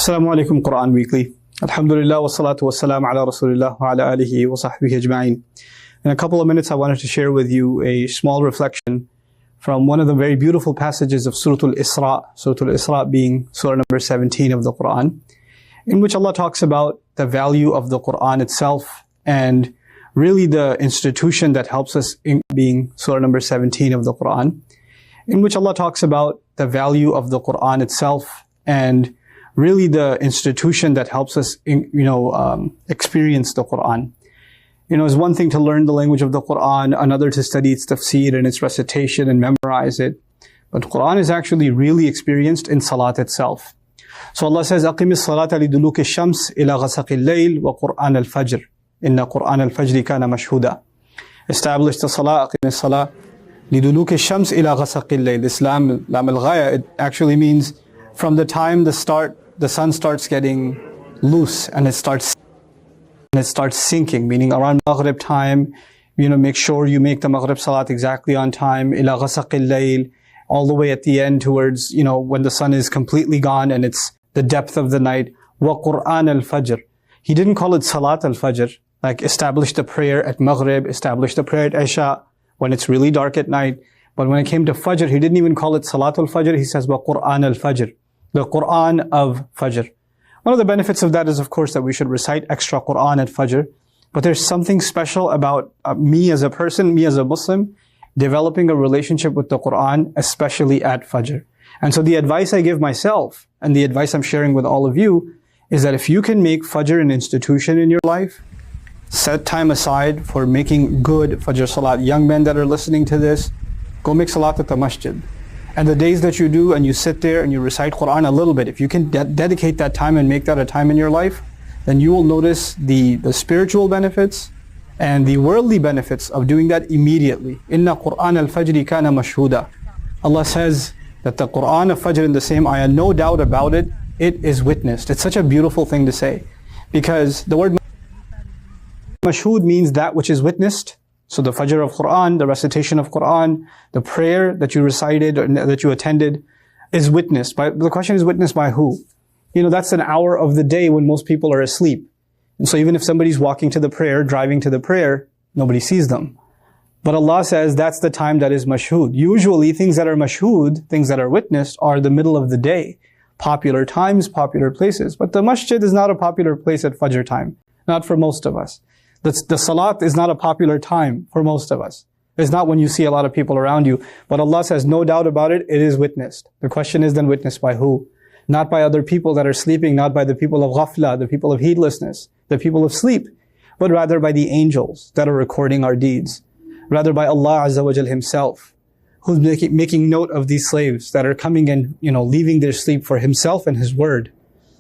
Assalamu alaikum Quran Weekly. Alhamdulillah wa salatu wa salam ala Rasulillah wa ala alihi wa sahbihi ajma'in. In a couple of minutes I wanted to share with you a small reflection from one of the very beautiful passages of Surah Al-Isra. Surah Al-Isra being surah number 17 of the Quran, in which Allah talks about the value of the Quran itself and really the institution that helps us in being surah number 17 of the Quran, in which Allah talks about the value of the Quran itself and really the institution that helps us experience the Quran. It's one thing to learn the language of the Quran, another to study its tafsir and its recitation and memorize it. But Quran is actually really experienced in salat itself. So Allah says, أَقِمِ الصَّلَاةَ لِدُلُوكِ الشَّمْسِ إِلَى غَسَقِ اللَّيْلِ وَقُرْآنَ الْفَجْرِ إِنَّ قُرْآنَ الْفَجْرِ كَانَ مَشْهُودًا. Establish the salah, أقِمِ الصَّلَاةَ لِدُلُوكِ الشَّمْسِ إِلَى غَسَقِ اللَّيْلِ. Islam, lam al-ghaya, it actually means from the time the sun starts getting loose and it starts sinking, meaning around Maghrib time, make sure you make the Maghrib Salat exactly on time, ila ghasaqil layl, all the way at the end towards, when the sun is completely gone and it's the depth of the night. Wa Qur'an al-Fajr. He didn't call it Salat al-Fajr, like establish the prayer at Maghrib, establish the prayer at Isha, when it's really dark at night. But when it came to Fajr, he didn't even call it Salat al-Fajr, he says, Wa Qur'an al-Fajr. The Quran of Fajr. One of the benefits of that is, of course, that we should recite extra Quran at Fajr. But there's something special about me as a person, me as a Muslim, developing a relationship with the Quran, especially at Fajr. And so the advice I give myself, and the advice I'm sharing with all of you, is that if you can make Fajr an institution in your life, set time aside for making good Fajr Salat. Young men that are listening to this, go make Salat at the masjid. And the days that you do and you sit there and you recite Quran a little bit, if you can dedicate that time and make that a time in your life, then you will notice the spiritual benefits and the worldly benefits of doing that immediately. Inna Quran al-Fajri kana mashhuda. Allah says that the Quran of Fajr in the same ayah, no doubt about it, it is witnessed. It's such a beautiful thing to say, because the word mashhud means that which is witnessed. So the Fajr of Quran, the recitation of Quran, the prayer that you recited or that you attended is witnessed. The question is, witnessed by who? That's an hour of the day when most people are asleep. And so even if somebody's walking to the prayer, driving to the prayer, nobody sees them. But Allah says that's the time that is mashhud. Usually things that are mashhud, things that are witnessed, are the middle of the day. Popular times, popular places. But the masjid is not a popular place at Fajr time. Not for most of us. The salat is not a popular time for most of us. It's not when you see a lot of people around you. But Allah says, no doubt about it, it is witnessed. The question is then, witnessed by who? Not by other people that are sleeping, not by the people of ghafla, the people of heedlessness, the people of sleep, but rather by the angels that are recording our deeds. Rather by Allah Azza wa Jal Himself, who's making note of these slaves that are coming and, leaving their sleep for Himself and His word.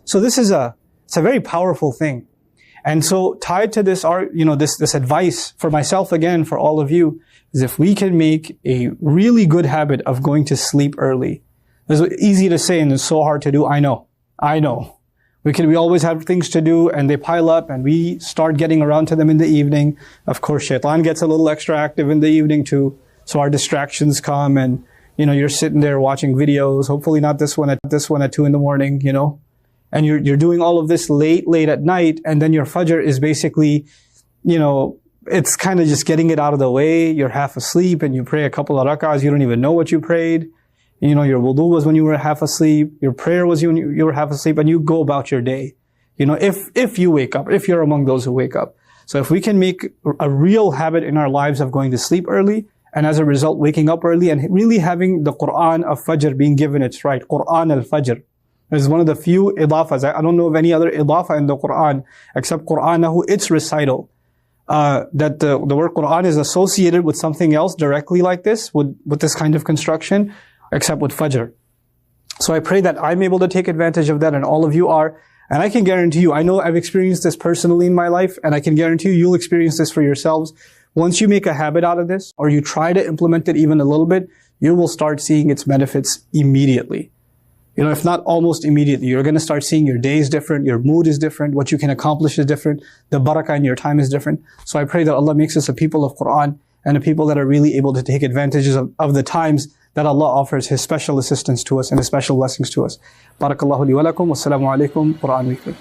So it's a very powerful thing. And so tied to this, this advice for myself again, for all of you, is if we can make a really good habit of going to sleep early. It's easy to say and it's so hard to do. I know. We always have things to do and they pile up and we start getting around to them in the evening. Of course, shaitan gets a little extra active in the evening too. So our distractions come and, you're sitting there watching videos, hopefully not this one at 2 in the morning, And you're doing all of this late at night, and then your Fajr is basically, it's kind of just getting it out of the way. You're half asleep and you pray a couple of rak'ahs, you don't even know what you prayed. Your wudu was when you were half asleep, your prayer was when you were half asleep, and you go about your day. If you wake up, if you're among those who wake up. So if we can make a real habit in our lives of going to sleep early, and as a result waking up early and really having the Quran of Fajr being given its right, Quran al-Fajr. It's one of the few idafas. I don't know of any other idafa in the Quran except Qur'anahu, its recital. That the word Quran is associated with something else directly like this, with this kind of construction, except with Fajr. So I pray that I'm able to take advantage of that and all of you are. And I can guarantee you, I know I've experienced this personally in my life, and I can guarantee you, you'll experience this for yourselves. Once you make a habit out of this, or you try to implement it even a little bit, you will start seeing its benefits immediately. If not almost immediately, you're going to start seeing your day is different, your mood is different, what you can accomplish is different, the barakah in your time is different. So I pray that Allah makes us a people of Quran, and the people that are really able to take advantages of the times that Allah offers His special assistance to us and His special blessings to us. Barakallahu li wa lakum. Wassalamu alaikum. Quran Weekly.